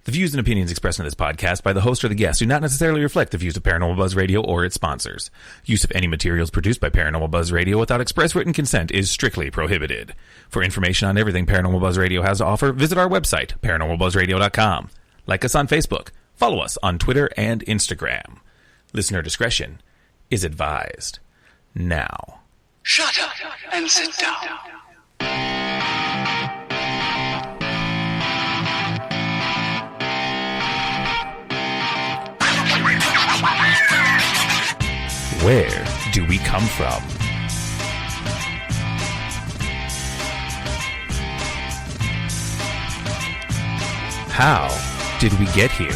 The views and opinions expressed in this podcast by the host or the guest do not necessarily reflect the views of Paranormal Buzz Radio or its sponsors. Use of any materials produced by Paranormal Buzz Radio without express written consent is strictly prohibited. For information on everything Paranormal Buzz Radio has to offer, visit our website, paranormalbuzzradio.com. Like us on Facebook. Follow us on Twitter and Instagram. Listener discretion is advised. Now, shut up and sit down. Where do we come from? How did we get here?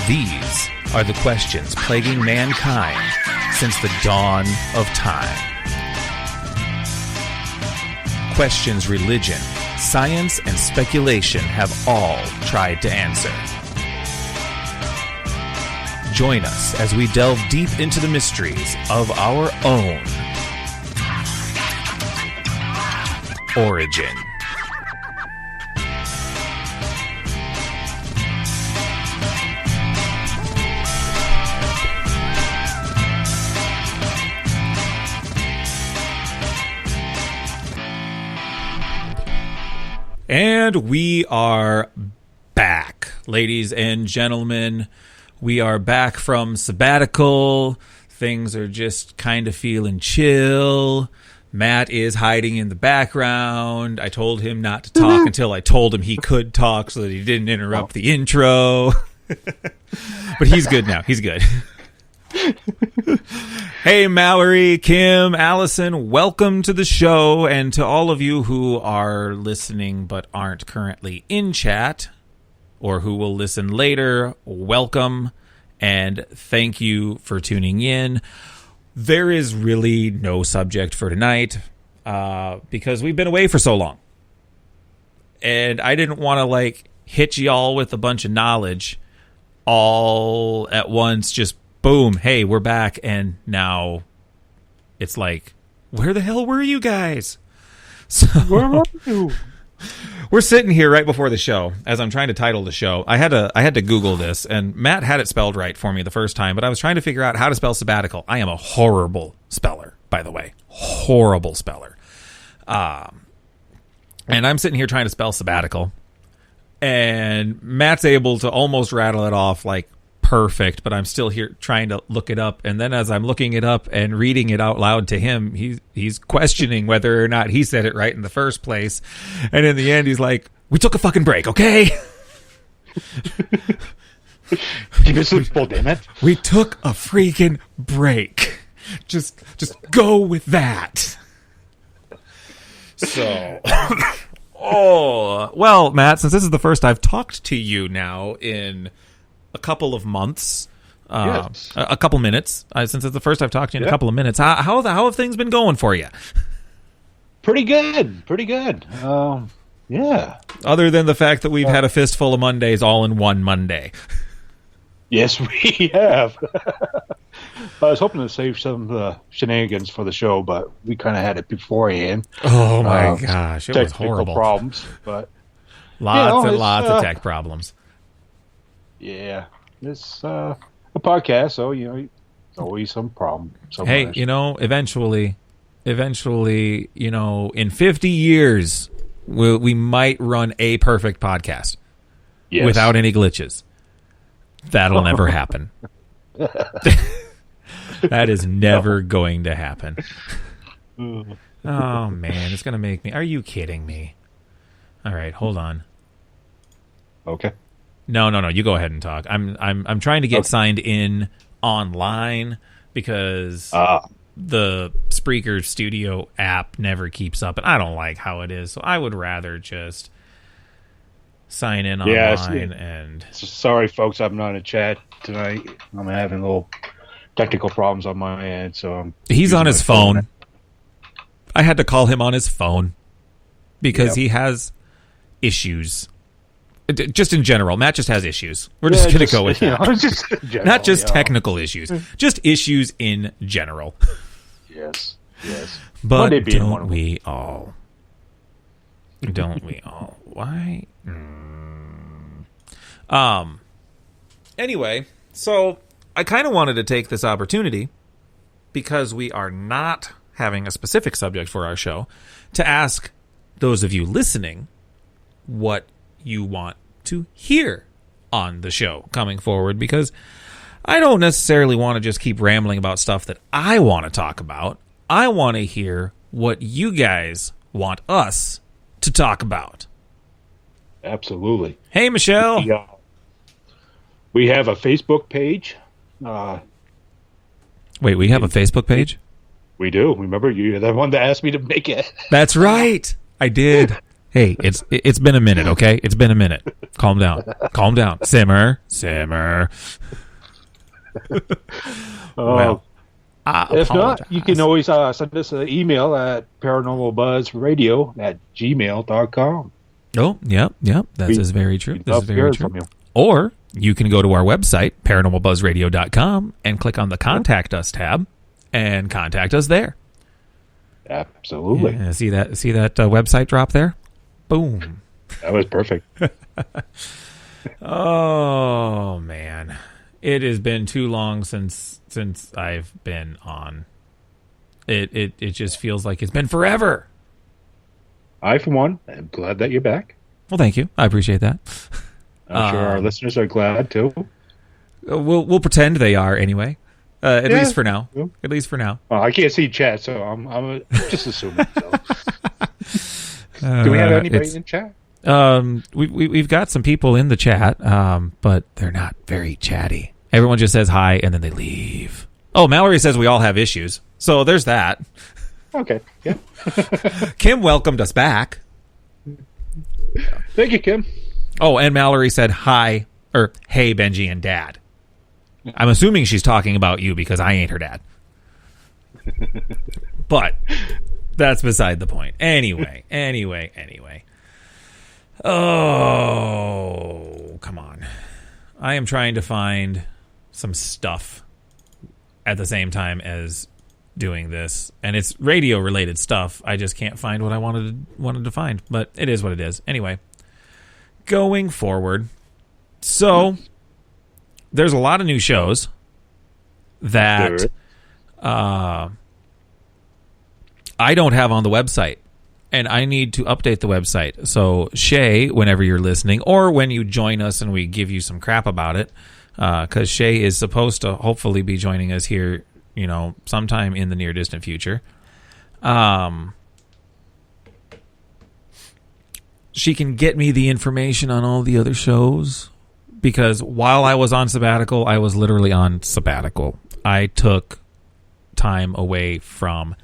These are the questions plaguing mankind since the dawn of time. Questions religion, science, and speculation have all tried to answer. Join us as we delve deep into the mysteries of our own origin. And we are back, ladies and gentlemen. We are back from sabbatical. Things are just kind of feeling chill. Matt is hiding in the background. I told him not to talk until I told him he could talk so that he didn't interrupt the intro. But he's good now. He's good. Hey, Mallory, Kim, Allison, welcome to the show. And to all of you who are listening but aren't currently in chat, or who will listen later, welcome, and thank you for tuning in. There is really no subject for tonight, because we've been away for so long. And I didn't want to, hit y'all with a bunch of knowledge all at once, just boom, hey, we're back, and now it's like, where the hell were you guys? So, where were you? We're sitting here right before the show, as I'm trying to title the show. I had to Google this, and Matt had it spelled right for me the first time, but I was trying to figure out how to spell sabbatical. I am a horrible speller, by the way. Horrible speller. And I'm sitting here trying to spell sabbatical, and Matt's able to almost rattle it off perfect, but I'm still here trying to look it up. And then as I'm looking it up and reading it out loud to him, he's questioning whether or not he said it right in the first place. And in the end, he's like, we took a fucking break, okay? Keep it simple, damn it. We took a freaking break. Just go with that. So, well, Matt, since this is the first I've talked to you now in a couple of months, yes. a couple minutes, since it's the first I've talked to you in a couple of minutes. How have things been going for you? Pretty good. Yeah. Other than the fact that we've had a fistful of Mondays all in one Monday. Yes, we have. I was hoping to save some shenanigans for the show, but we kind of had it beforehand. Oh my gosh, it was horrible. Problems, but lots of tech problems. Yeah, it's a podcast, so there's always some problem. Hey, eventually, in 50 years, we might run a perfect podcast without any glitches. That'll never happen. That is never going to happen. Oh man, it's gonna make me. Are you kidding me? All right, hold on. Okay. No. You go ahead and talk. I'm trying to get signed in online because the Spreaker Studio app never keeps up, and I don't like how it is. So I would rather just sign in online. And sorry, folks, I'm not in chat tonight. I'm having little technical problems on my end, so he's on his phone. I had to call him on his phone because he has issues. Just in general, Matt just has issues. We're just going to go with that. Not just technical issues, just issues in general. Yes. But don't we all? Don't we all? Why? Anyway, so I kind of wanted to take this opportunity, because we are not having a specific subject for our show, to ask those of you listening what you want to hear on the show coming forward, because I don't necessarily want to just keep rambling about stuff that I want to talk about. I want to hear what you guys want us to talk about. Absolutely. Hey, Michelle. We have a Facebook page. Wait, we have a Facebook page? We do. Remember, you're the one that asked me to make it. That's right. I did. Hey, it's been a minute, okay? It's been a minute. Calm down. Calm down. Simmer. Well, if not, you can always send us an email at paranormalbuzzradio@gmail.com. Oh, yep. This is very true. This is very true. From you. Or you can go to our website, paranormalbuzzradio.com, and click on the Contact Us tab and contact us there. Absolutely. Yeah, see that website drop there? Boom. That was perfect. Oh, man. It has been too long since I've been on. It just feels like it's been forever. I, for one, am glad that you're back. Well, thank you. I appreciate that. I'm sure our listeners are glad, too. We'll pretend they are anyway. At least for now. Yeah. At least for now. Well, I can't see chat, so I'm just assuming. So. Do we have anybody in chat? We've got some people in the chat, but they're not very chatty. Everyone just says hi and then they leave. Oh, Mallory says we all have issues, so there's that. Okay, yeah. Kim welcomed us back. Thank you, Kim. Oh, and Mallory said hi, or hey, Benji and Dad. I'm assuming she's talking about you because I ain't her dad. But that's beside the point. Anyway. Oh, come on. I am trying to find some stuff at the same time as doing this, and it's radio related stuff. I just can't find what I wanted to find, but it is what it is. Anyway, going forward, so there's a lot of new shows that I don't have on the website, and I need to update the website. So Shay, whenever you're listening, or when you join us and we give you some crap about it, because Shay is supposed to hopefully be joining us here, sometime in the near distant future. She can get me the information on all the other shows, because while I was on sabbatical, I was literally on sabbatical. I took time away from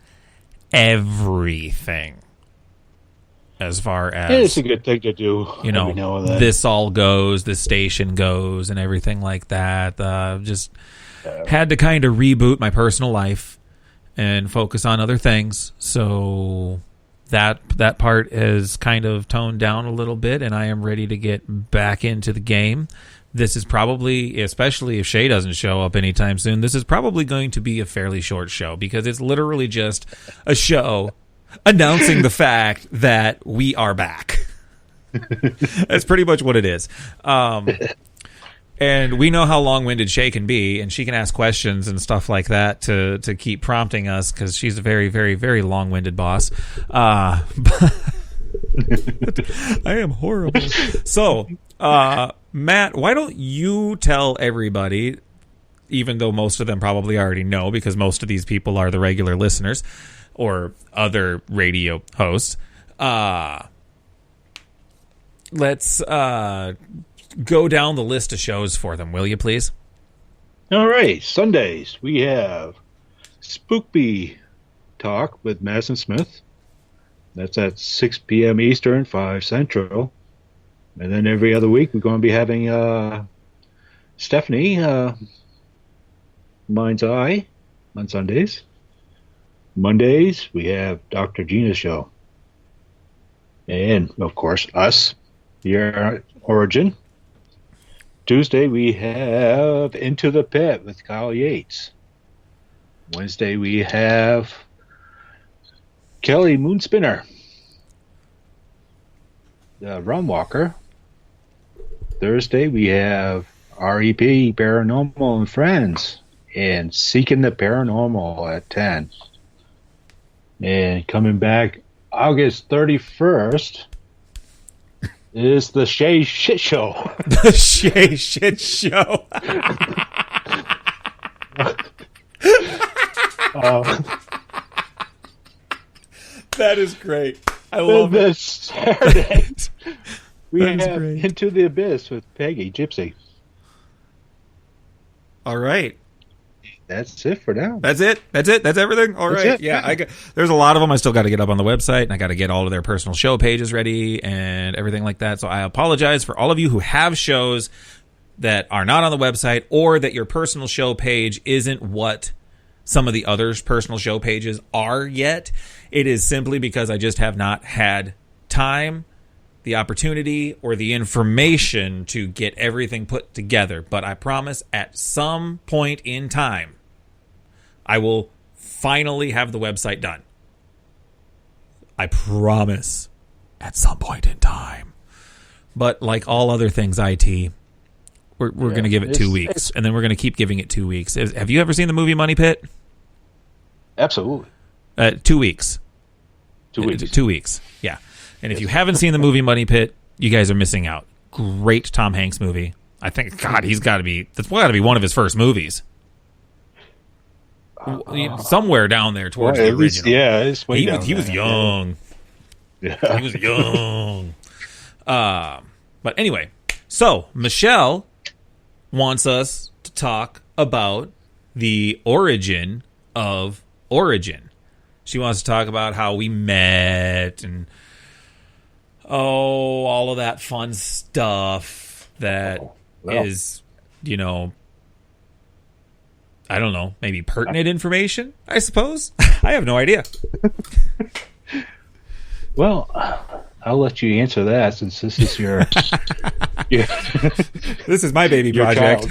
everything. As far as it's a good thing to do, this all goes, this station goes, and everything like that. Just had to kind of reboot my personal life and focus on other things. So that part is kind of toned down a little bit, and I am ready to get back into the game. This is probably, especially if Shay doesn't show up anytime soon, this is probably going to be a fairly short show, because it's literally just a show announcing the fact that we are back. That's pretty much what it is. And we know how long-winded Shay can be, and she can ask questions and stuff like that to keep prompting us, because she's a very, very, very long-winded boss. But I am horrible. So, Matt, why don't you tell everybody, even though most of them probably already know, because most of these people are the regular listeners or other radio hosts. Let's go down the list of shows for them, will you please? All right. Sundays, we have Spookbee Talk with Madison Smith. That's at 6 p.m. Eastern, 5 Central. And then every other week, we're going to be having Stephanie, Mind's Eye, on Sundays. Mondays, we have Dr. Gina's show. And, of course, us, your Origin. Tuesday, we have Into the Pit with Kyle Yates. Wednesday, we have Kelly Moonspinner. Rum Walker. Thursday, we have REP, Paranormal and Friends, and Seeking the Paranormal at 10. And coming back August 31st is the Shay Shit Show. The Shay Shit Show. That is great. I love it. This Saturday, we That is have great. Into the Abyss with Peggy Gypsy. All right. That's it for now. That's it. That's everything. All That's right. it. Yeah. There's a lot of them. I still got to get up on the website, and I got to get all of their personal show pages ready and everything like that. So I apologize for all of you who have shows that are not on the website, or that your personal show page isn't what some of the others' personal show pages are yet. It is simply because I just have not had time, the opportunity, or the information to get everything put together. But I promise at some point in time, I will finally have the website done. I promise at some point in time. But like all other things IT, we're going to give it 2 weeks, and then we're going to keep giving it 2 weeks. Have you ever seen the movie Money Pit? Absolutely. 2 weeks. 2 weeks. 2 weeks. Yeah. And if you haven't seen the movie Money Pit, you guys are missing out. Great Tom Hanks movie. I think, God, that's got to be one of his first movies. Somewhere down there towards the original. It's way down He was there. young. Yeah. He was young. But anyway, so Michelle wants us to talk about the origin of Origin. She wants to talk about how we met and all of that fun stuff that is, I don't know, maybe pertinent information, I suppose. I have no idea. Well, I'll let you answer that since this is your... This is my baby Your project.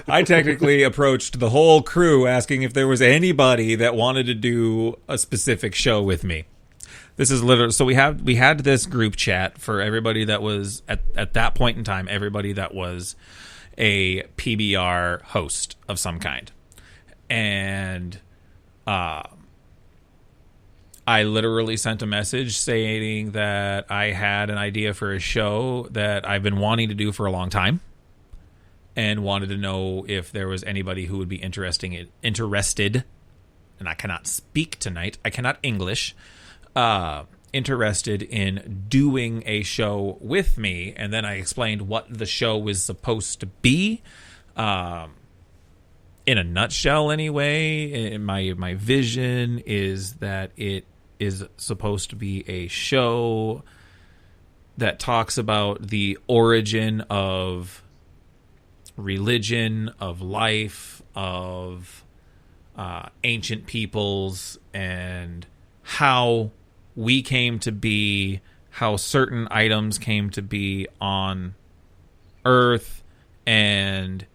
I technically approached the whole crew asking if there was anybody that wanted to do a specific show with me. This is literally, so we had this group chat for everybody that was at that point in time, everybody that was a PBR host of some kind. And I literally sent a message saying that I had an idea for a show that I've been wanting to do for a long time, and wanted to know if there was anybody who would be interested, and I cannot speak tonight, I cannot English, interested in doing a show with me. And then I explained what the show was supposed to be, in a nutshell anyway. My vision is that it is supposed to be a show that talks about the origin of religion, of life, of ancient peoples, and how we came to be, how certain items came to be on Earth, and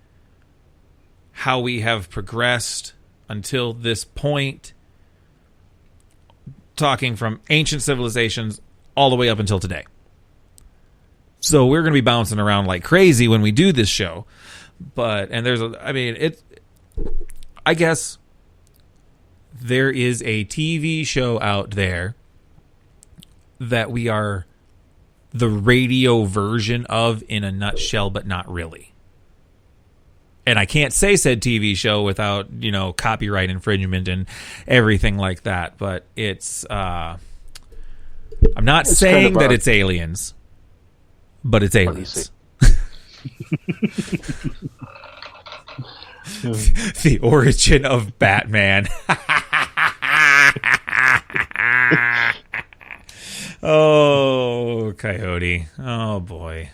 how we have progressed until this point, talking from ancient civilizations all the way up until today. So we're going to be bouncing around like crazy when we do this show. I guess there is a TV show out there that we are the radio version of in a nutshell, but not really. And I can't say said TV show without, copyright infringement and everything like that. But it's, I'm not saying that it's aliens, but it's aliens. The origin of Batman. Oh, Coyote. Oh, boy.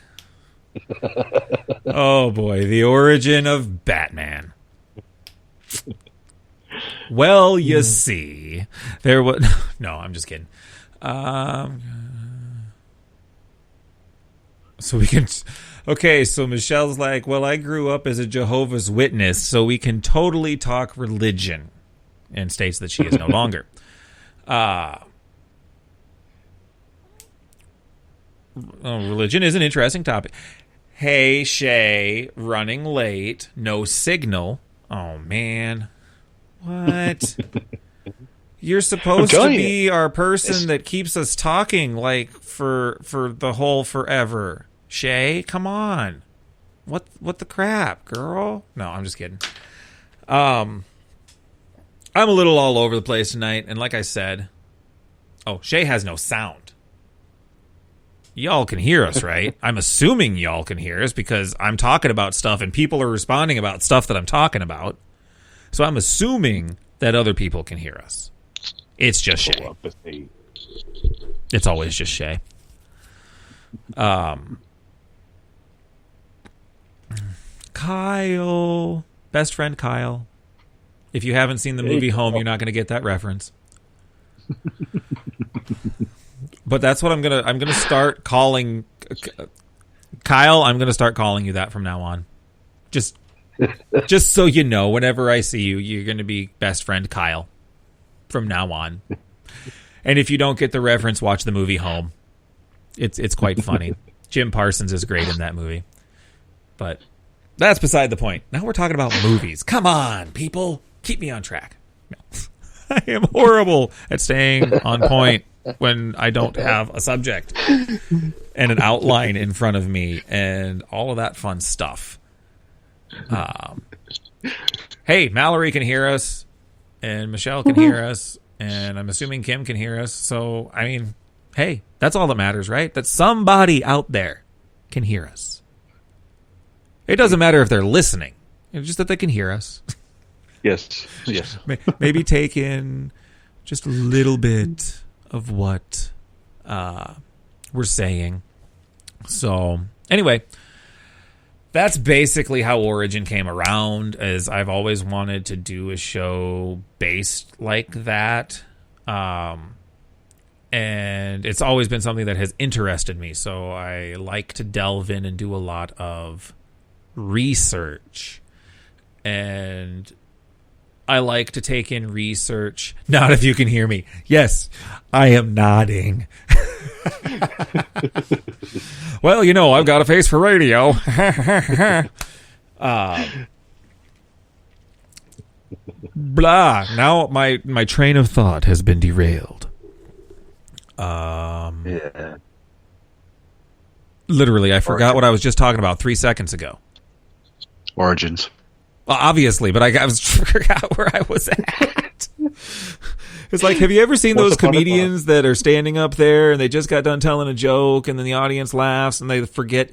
Oh boy, the origin of Batman. Well, you see, there was no. I'm just kidding. So we can. Okay, so Michelle's like, well, I grew up as a Jehovah's Witness, so we can totally talk religion, and states that she is no longer. religion is an interesting topic. Hey, Shay, running late, no signal. Oh, man. What? You're supposed to be our person that keeps us talking like for the whole forever. Shay, come on. What the crap, girl? No, I'm just kidding. I'm a little all over the place tonight, and like I said, Shay has no sound. Y'all can hear us, right? I'm assuming y'all can hear us because I'm talking about stuff and people are responding about stuff that I'm talking about. So I'm assuming that other people can hear us. It's just Shay. It's always just Shay. Kyle. Best friend Kyle. If you haven't seen the movie Home, you're not going to get that reference. But that's what I'm gonna start calling Kyle. I'm gonna start calling you that from now on. Just so you know, whenever I see you, you're gonna be best friend Kyle from now on. And if you don't get the reference, watch the movie Home. It's quite funny. Jim Parsons is great in that movie. But that's beside the point. Now we're talking about movies. Come on, people, keep me on track. No. I am horrible at staying on point when I don't have a subject and an outline in front of me and all of that fun stuff. Hey, Mallory can hear us and Michelle can hear us and I'm assuming Kim can hear us. So, I mean, hey, that's all that matters, right? That somebody out there can hear us. It doesn't matter if they're listening. It's just that they can hear us. Yes. Maybe take in just a little bit of what we're saying. So, anyway, that's basically how Origin came around, as I've always wanted to do a show based like that. And it's always been something that has interested me. So I like to delve in and do a lot of research. And I like to take in research. Not if you can hear me. Yes, I am nodding. Well, you know, I've got a face for radio. Blah. Now my train of thought has been derailed. Yeah. Literally, I forgot what I was just talking about 3 seconds ago. Origins. Well, obviously, but I forgot where I was at. It's like, have you ever seen those comedians that are standing up there and they just got done telling a joke and then the audience laughs and they forget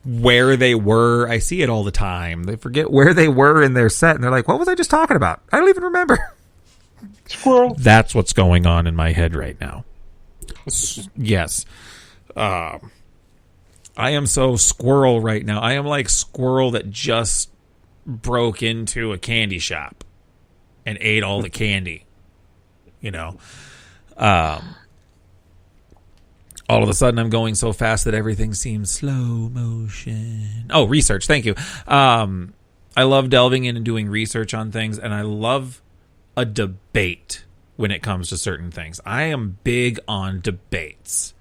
where they were? I see it all the time. They forget where they were in their set and they're like, what was I just talking about? I don't even remember. Squirrel. That's what's going on in my head right now. Yes. I am so squirrel right now. I am like squirrel that just broke into a candy shop and ate all the candy. You know, all of a sudden I'm going so fast that everything seems slow motion. Oh, research. Thank you. I love delving in and doing research on things, and I love a debate when it comes to certain things. I am big on debates.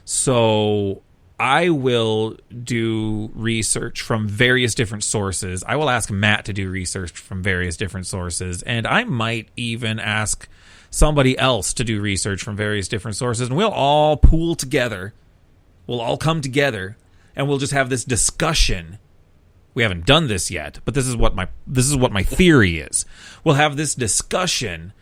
So I will do research from various different sources. I will ask Matt to do research from various different sources, and I might even ask somebody else to do research from various different sources, and we'll all pool together. We'll all come together, and we'll just have this discussion. We haven't done this yet, but this is what my theory is. We'll have this discussion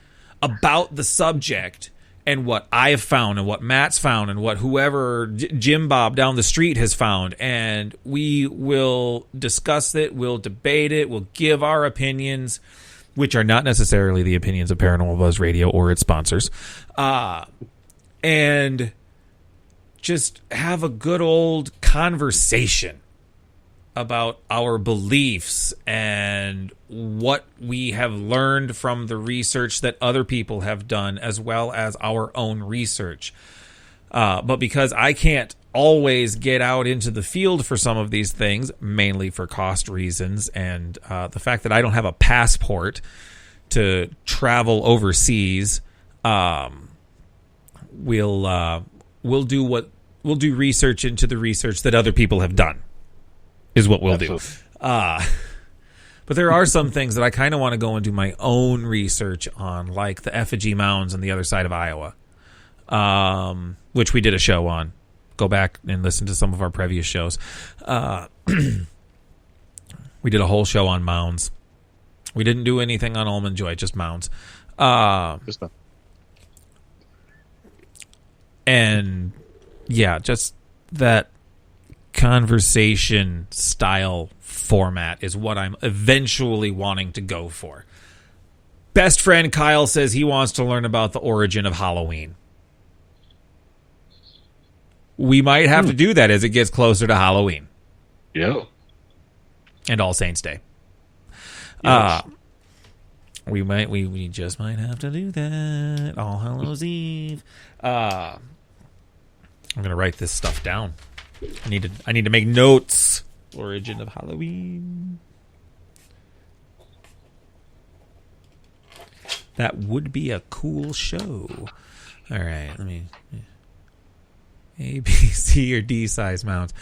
about the subject and what I've found and what Matt's found and what whoever Jim Bob down the street has found, and we will discuss it. We'll debate it. We'll give our opinions, which are not necessarily the opinions of Paranormal Buzz Radio or its sponsors, and just have a good old conversation about our beliefs and what we have learned from the research that other people have done, as well as our own research. But because I can't always get out into the field for some of these things, mainly for cost reasons and the fact that I don't have a passport to travel overseas, we'll do what we'll do research into the research that other people have done, is what we'll Absolutely. do. But there are some things that I kind of want to go and do my own research on, like the effigy mounds on the other side of Iowa, which we did a show on. Go back and listen to some of our previous shows. We did a whole show on mounds. We didn't do anything on Almond Joy, just mounds. Just not. And yeah, just that conversation style format is what I'm eventually wanting to go for. Best friend Kyle says he wants to learn about the origin of Halloween. We might have to do that as it gets closer to Halloween. Yeah. And All Saints Day. Yes. We just might have to do that. All Hallows Eve. I'm gonna write this stuff down. I need to make notes. Origin of Halloween. That would be a cool show. All right, let me A, B, C, or D size mounds.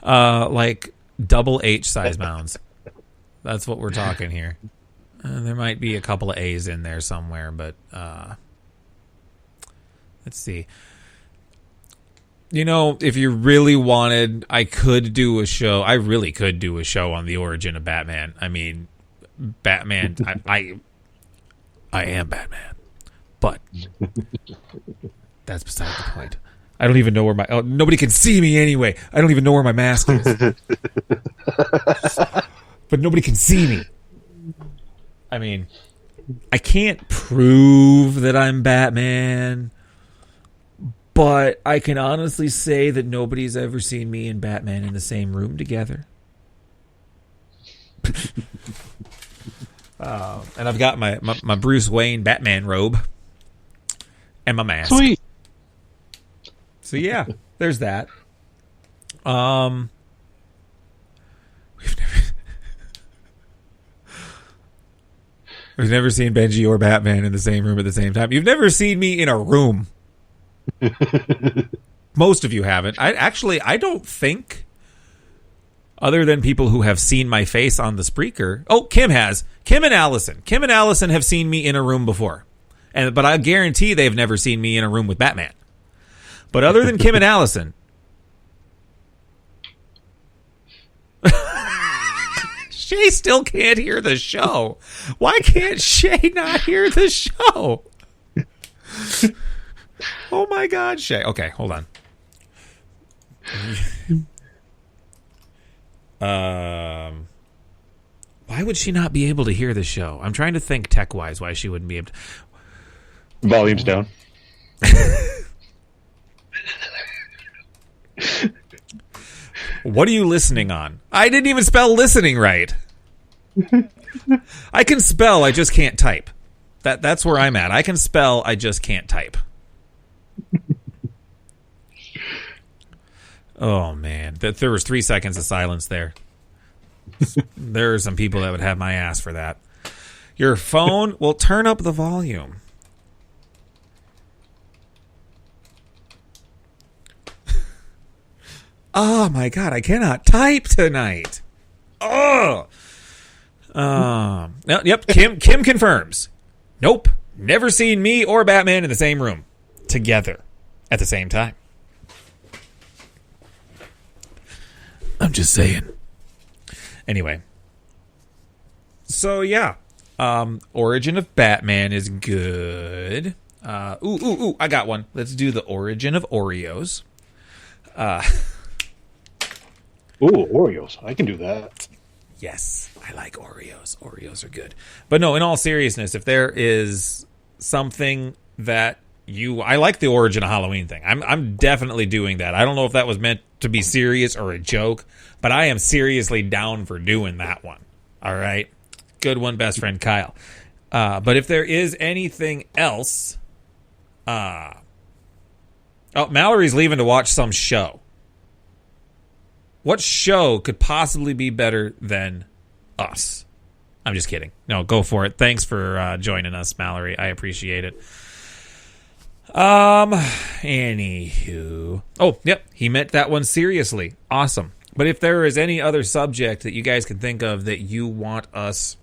Like double H size mounds. That's what we're talking here. There might be a couple of A's in there somewhere, but let's see. You know, if you really wanted, I could do a show. I really could do a show on the origin of Batman. I mean, Batman. I am Batman, but that's beside the point. I don't even know where nobody can see me anyway. I don't even know where my mask is. But nobody can see me. I mean, I can't prove that I'm Batman, but I can honestly say that nobody's ever seen me and Batman in the same room together. And I've got my Bruce Wayne Batman robe and my mask. Sweet. So yeah, there's that. We've never seen Benji or Batman in the same room at the same time. You've never seen me in a room. Most of you haven't. I don't think, other than people who have seen my face on the Spreaker. Oh, Kim has. Kim and Allison have seen me in a room before. But I guarantee they've never seen me in a room with Batman. But other than Kim and Allison, Shay still can't hear the show. Why can't Shay not hear the show? Oh my God, Shay. Okay, hold on. Why would she not be able to hear the show? I'm trying to think tech-wise why she wouldn't be able to. Volume's down. What are you listening on? I didn't even spell listening right. I can spell, I just can't type. That's where I'm at. I can spell, I just can't type. Oh, man. There was 3 seconds of silence there. There are some people that would have my ass for that. Your phone will turn up the volume. Oh, my God. I cannot type tonight. Oh. Yep. Kim confirms. Nope. Never seen me or Batman in the same room together at the same time. I'm just saying. Anyway. So, yeah. Origin of Batman is good. I got one. Let's do the origin of Oreos. Oreos. I can do that. Yes, I like Oreos. Oreos are good. But no, in all seriousness, if there is something that I like the origin of Halloween thing. I'm definitely doing that. I don't know if that was meant to be serious or a joke, but I am seriously down for doing that one. All right. Good one, best friend Kyle. But if there is anything else, Mallory's leaving to watch some show. What show could possibly be better than us? I'm just kidding. No, go for it. Thanks for joining us, Mallory. I appreciate it. Anywho. Oh, yep. He meant that one seriously. Awesome. But if there is any other subject that you guys can think of that you want us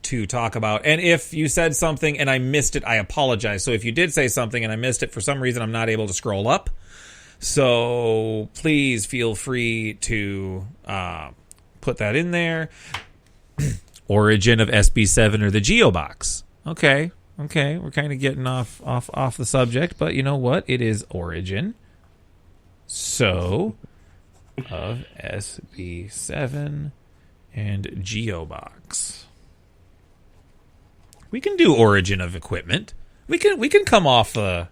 to talk about, and if you said something and I missed it, I apologize. So if you did say something and I missed it, for some reason I'm not able to scroll up. So please feel free to put that in there. Origin of SB7 or the Geobox. Okay, we're kind of getting off the subject, but you know what? It is Origin. So, of SB7 and Geobox. We can do Origin of equipment. We can come off the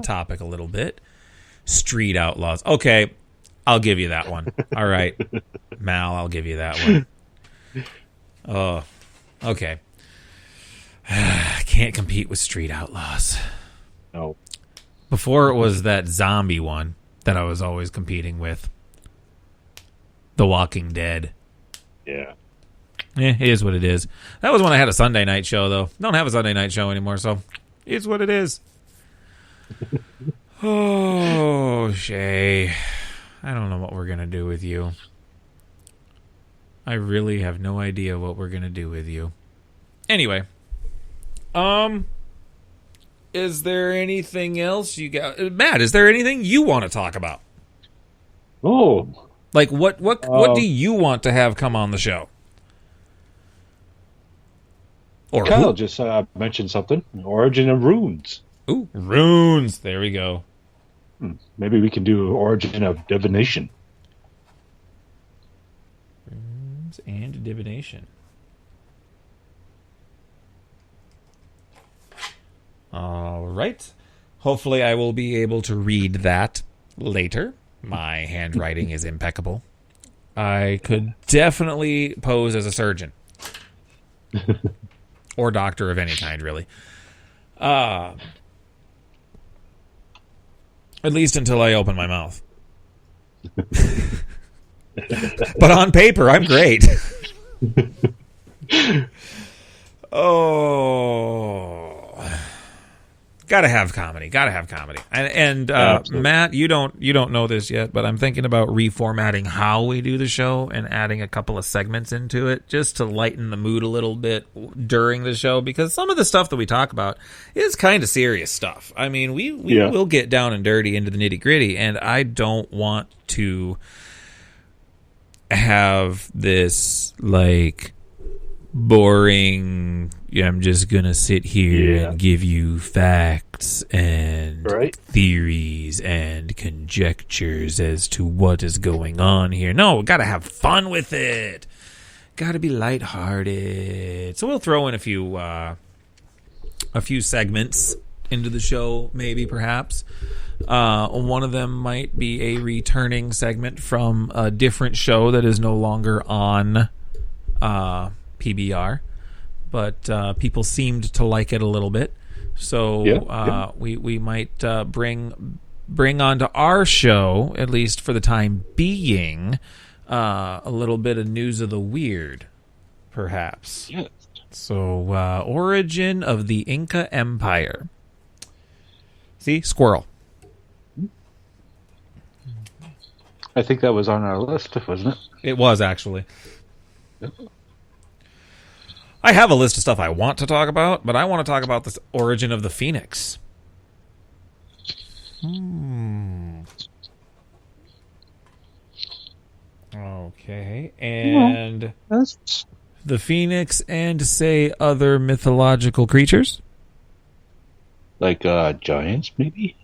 topic a little bit. Street Outlaws. Okay, I'll give you that one. All right, Mal, I'll give you that one. Oh, okay. Can't compete with Street Outlaws. No. Before it was that zombie one that I was always competing with. The Walking Dead. Yeah. It is what it is. That was when I had a Sunday night show, though. Don't have a Sunday night show anymore, so it's what it is. Oh, Shay. I don't know what we're going to do with you. I really have no idea what we're going to do with you. Anyway. Is there anything else you got? Matt, is there anything you want to talk about? Oh. Like, what do you want to have come on the show? Or Kyle just mentioned something. Origin of runes. Ooh, runes. There we go. Maybe we can do origin of divination. Runes and divination. All right. Hopefully I will be able to read that later. My handwriting is impeccable. I could definitely pose as a surgeon. Or doctor of any kind, really. At least until I open my mouth. But on paper, I'm great. Oh... Gotta have comedy. And Matt, you don't know this yet, but I'm thinking about reformatting how we do the show and adding a couple of segments into it just to lighten the mood a little bit during the show, because some of the stuff that we talk about is kind of serious stuff. I mean, we will get down and dirty into the nitty gritty, and I don't want to have this like boring, I'm just gonna sit here and give you facts and theories and conjectures as to what is going on here. No, we gotta have fun with it. Gotta be lighthearted. So we'll throw in a few segments into the show, maybe, perhaps. One of them might be a returning segment from a different show that is no longer on PBR, but people seemed to like it a little bit, so we might bring onto our show, at least for the time being, a little bit of news of the weird, perhaps. Yes. So, origin of the Inca Empire. See, squirrel. I think that was on our list, wasn't it? It was, actually. Yep. I have a list of stuff I want to talk about, but I want to talk about the origin of the Phoenix. Okay, and the Phoenix and, say, other mythological creatures? Like giants, maybe?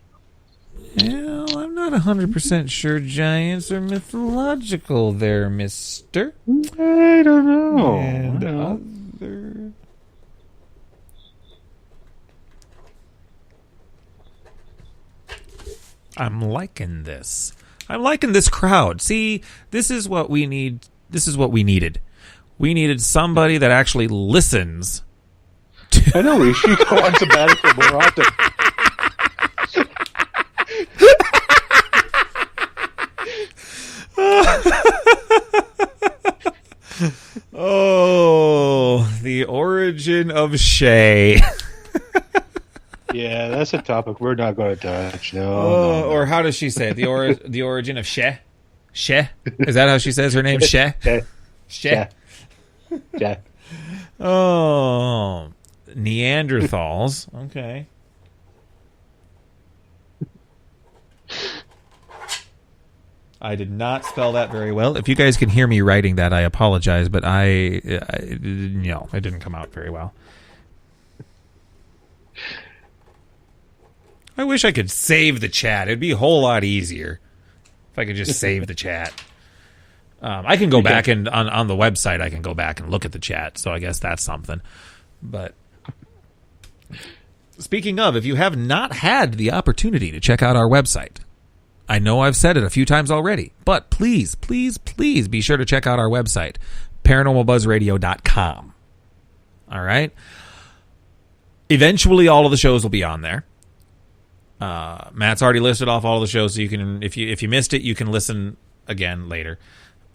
Well, I'm not 100% sure giants are mythological there, mister. I don't know. And other... I'm liking this. I'm liking this crowd. See, this is what we need. This is what we needed. We needed somebody that actually listens. I know, we should go on sabbatical more often. Oh, the origin of Shay. Yeah, That's a topic we're not going to touch. No, no. Or how does she say it? The origin of She? She? Is that how she says her name? She? She? Yeah. Oh, Neanderthals. Okay. I did not spell that very well. If you guys can hear me writing that, I apologize, but no, it didn't come out very well. I wish I could save the chat. It'd be a whole lot easier if I could just save the chat. I can go back and on the website, I can go back and look at the chat. So I guess that's something. But speaking of, if you have not had the opportunity to check out our website, I know I've said it a few times already, but please, please, please be sure to check out our website, paranormalbuzzradio.com. All right. Eventually, all of the shows will be on there. Matt's already listed off all the shows, so you can, if you missed it, you can listen again later.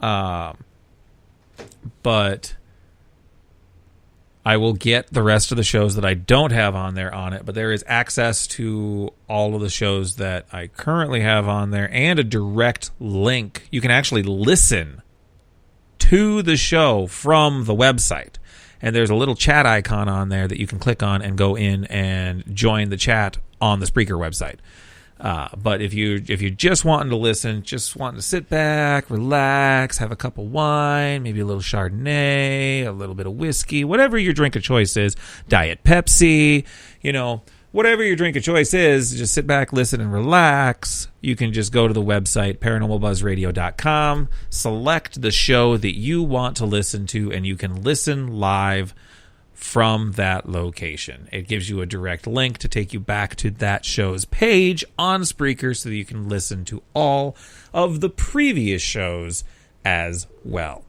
But I will get the rest of the shows that I don't have on there on it, but there is access to all of the shows that I currently have on there and a direct link. You can actually listen to the show from the website. And there's a little chat icon on there that you can click on and go in and join the chat on the Spreaker website. But if you're just wanting to listen, just wanting to sit back, relax, have a cup of wine, maybe a little Chardonnay, a little bit of whiskey, whatever your drink of choice is, Diet Pepsi, whatever your drink of choice is, just sit back, listen, and relax. You can just go to the website, paranormalbuzzradio.com, select the show that you want to listen to, and you can listen live from that location. It gives you a direct link to take you back to that show's page on Spreaker so that you can listen to all of the previous shows as well.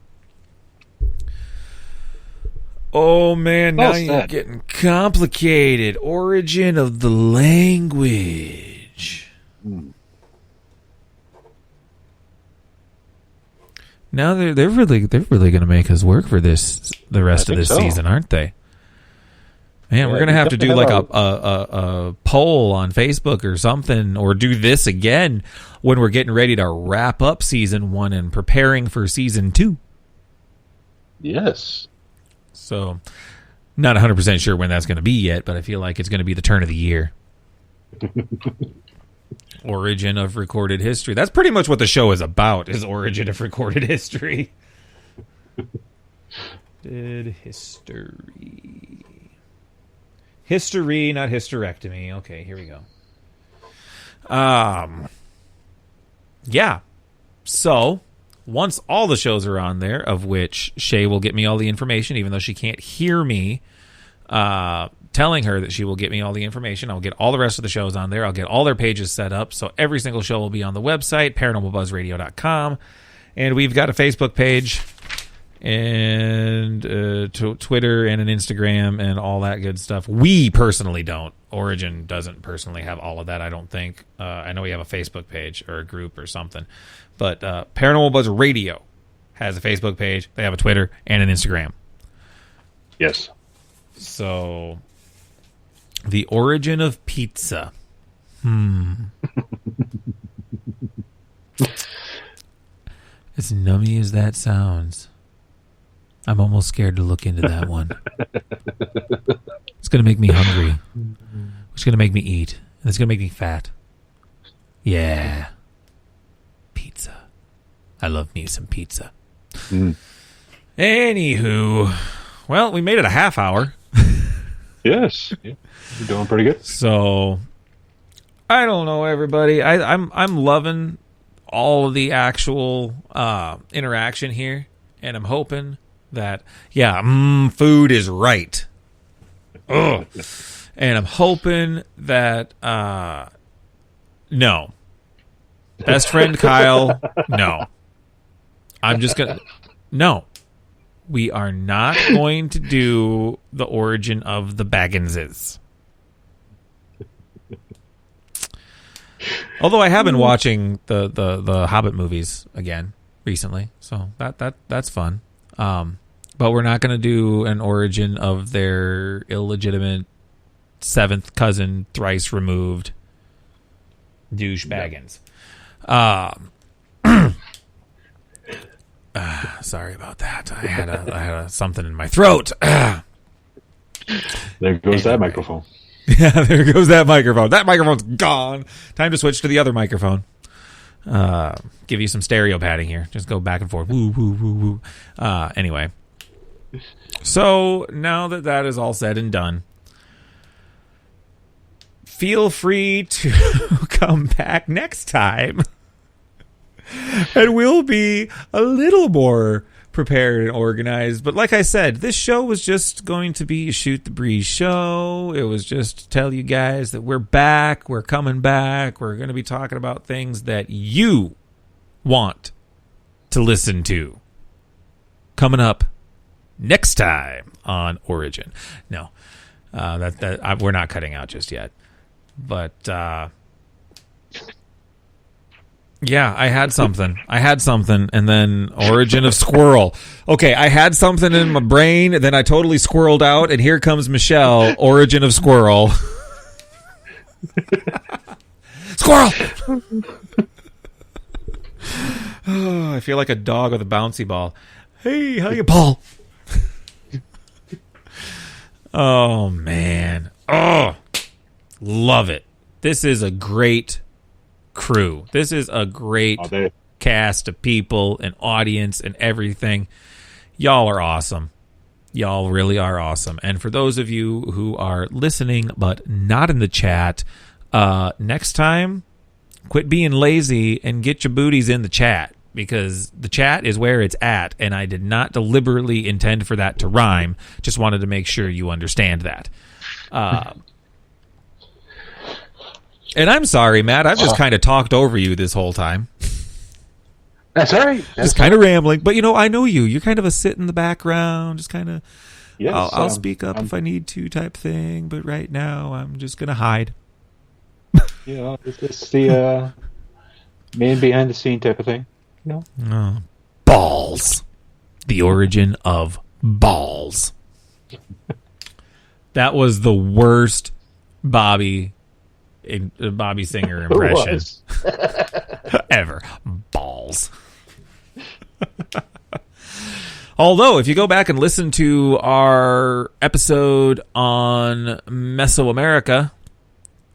Oh man, now you're getting complicated. Origin of the language. Now they're really going to make us work for this the rest of this season, aren't they? Man, we're going to have to do like a poll on Facebook or something, or do this again when we're getting ready to wrap up season 1 and preparing for season 2. Yes. So, not 100% sure when that's going to be yet, but I feel like it's going to be the turn of the year. Origin of recorded history. That's pretty much what the show is about, is origin of recorded history. Did history. History, not hysterectomy. Okay, here we go. Yeah. So, once all the shows are on there, of which Shay will get me all the information, even though she can't hear me telling her that she will get me all the information, I'll get all the rest of the shows on there. I'll get all their pages set up, so every single show will be on the website, paranormalbuzzradio.com. And we've got a Facebook page and Twitter and an Instagram and all that good stuff. We personally don't. Origin doesn't personally have all of that, I don't think. I know we have a Facebook page or a group or something. But Paranormal Buzz Radio has a Facebook page. They have a Twitter and an Instagram. Yes. So, the origin of pizza. As nummy as that sounds, I'm almost scared to look into that one. It's going to make me hungry. It's going to make me eat. And it's going to make me fat. Yeah. Pizza. I love me some pizza. Anywho, well, we made it a half hour. Yes. Yeah. You're doing pretty good. So, I don't know, everybody. I'm loving all of the actual interaction here. And I'm hoping that, food is right. Ugh. And I'm hoping that, no. Best friend Kyle, no. I'm just going to, no. We are not going to do the origin of the Bagginses. Although I have been watching the Hobbit movies again recently, so that's fun. But we're not going to do an origin of their illegitimate seventh cousin, thrice removed douche baggins. Sorry about that. I had a something in my throat. There goes that microphone. Yeah, there goes that microphone. That microphone's gone. Time to switch to the other microphone. Give you some stereo padding here. Just go back and forth. Woo, woo, woo, woo. Anyway. So, now that is all said and done, feel free to come back next time. And we'll be a little more prepared and organized. But like I said, this show was just going to be a shoot the breeze show. It was just to tell you guys that we're back. We're coming back. We're going to be talking about things that you want to listen to. Coming up next time on Origin. No, we're not cutting out just yet. But yeah, I had something, and then Origin of Squirrel. Okay, I had something in my brain, then I totally squirreled out, and here comes Michelle, Origin of Squirrel. Squirrel! Oh, I feel like a dog with a bouncy ball. Hey, how you, Paul? Oh, man. Oh, love it. This is a great crew. This is a great cast of people and audience and everything. Y'all are awesome. Y'all really are awesome. And for those of you who are listening but not in the chat, next time, quit being lazy and get your booties in the chat, because the chat is where it's at, and I did not deliberately intend for that to rhyme. Just wanted to make sure you understand that. And I'm sorry, Matt. I've just kind of talked over you this whole time. That's all right. Just kind of rambling. But, I know you. You're kind of a sit in the background, just kind of, yes, I'll speak up if I need to type thing. But right now, I'm just going to hide. Yeah, it's the man behind the scene type of thing. Oh, balls. The origin of balls. That was the worst Bobby Singer impression ever. Balls. Although, if you go back and listen to our episode on Mesoamerica,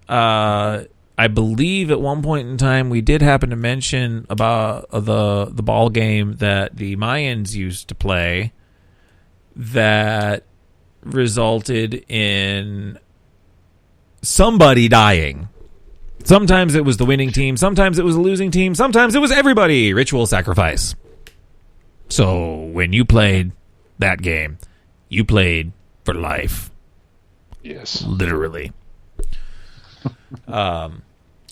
I believe at one point in time we did happen to mention about the ball game that the Mayans used to play that resulted in somebody dying. Sometimes it was the winning team, sometimes it was the losing team, sometimes it was everybody. Ritual sacrifice. So when you played that game, you played for life. Yes. Literally.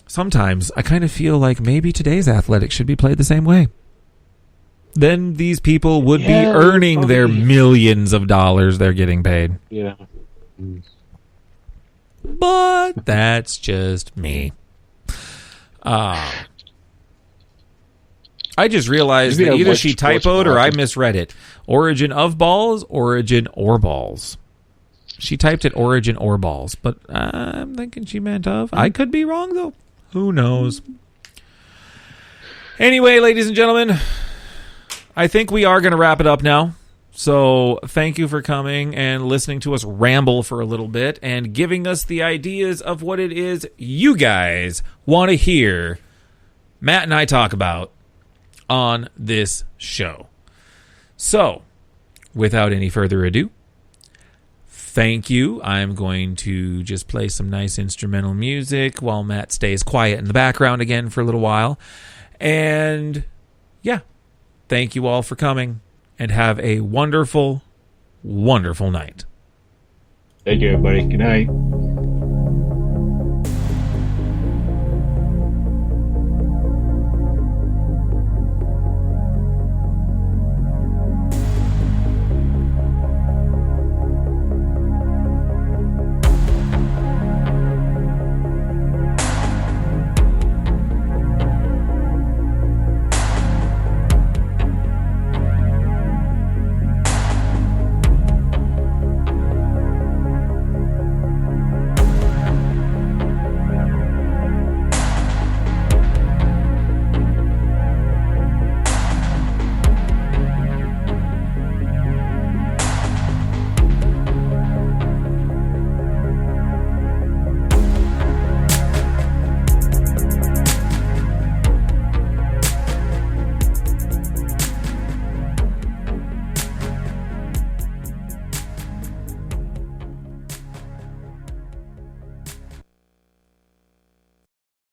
Sometimes I kind of feel like maybe today's athletics should be played the same way. Then these people would be earning their millions of dollars they're getting paid. Yeah. But that's just me. I just realized that either she typoed or I misread it. Origin of balls, origin or balls. She typed it origin or balls, but I'm thinking she meant of. I could be wrong, though. Who knows? Anyway, ladies and gentlemen, I think we are going to wrap it up now. So thank you for coming and listening to us ramble for a little bit and giving us the ideas of what it is you guys want to hear Matt and I talk about on this show. So, without any further ado, thank you. I'm going to just play some nice instrumental music while Matt stays quiet in the background again for a little while. And, yeah, thank you all for coming. And have a wonderful, wonderful night. Thank you, everybody. Good night.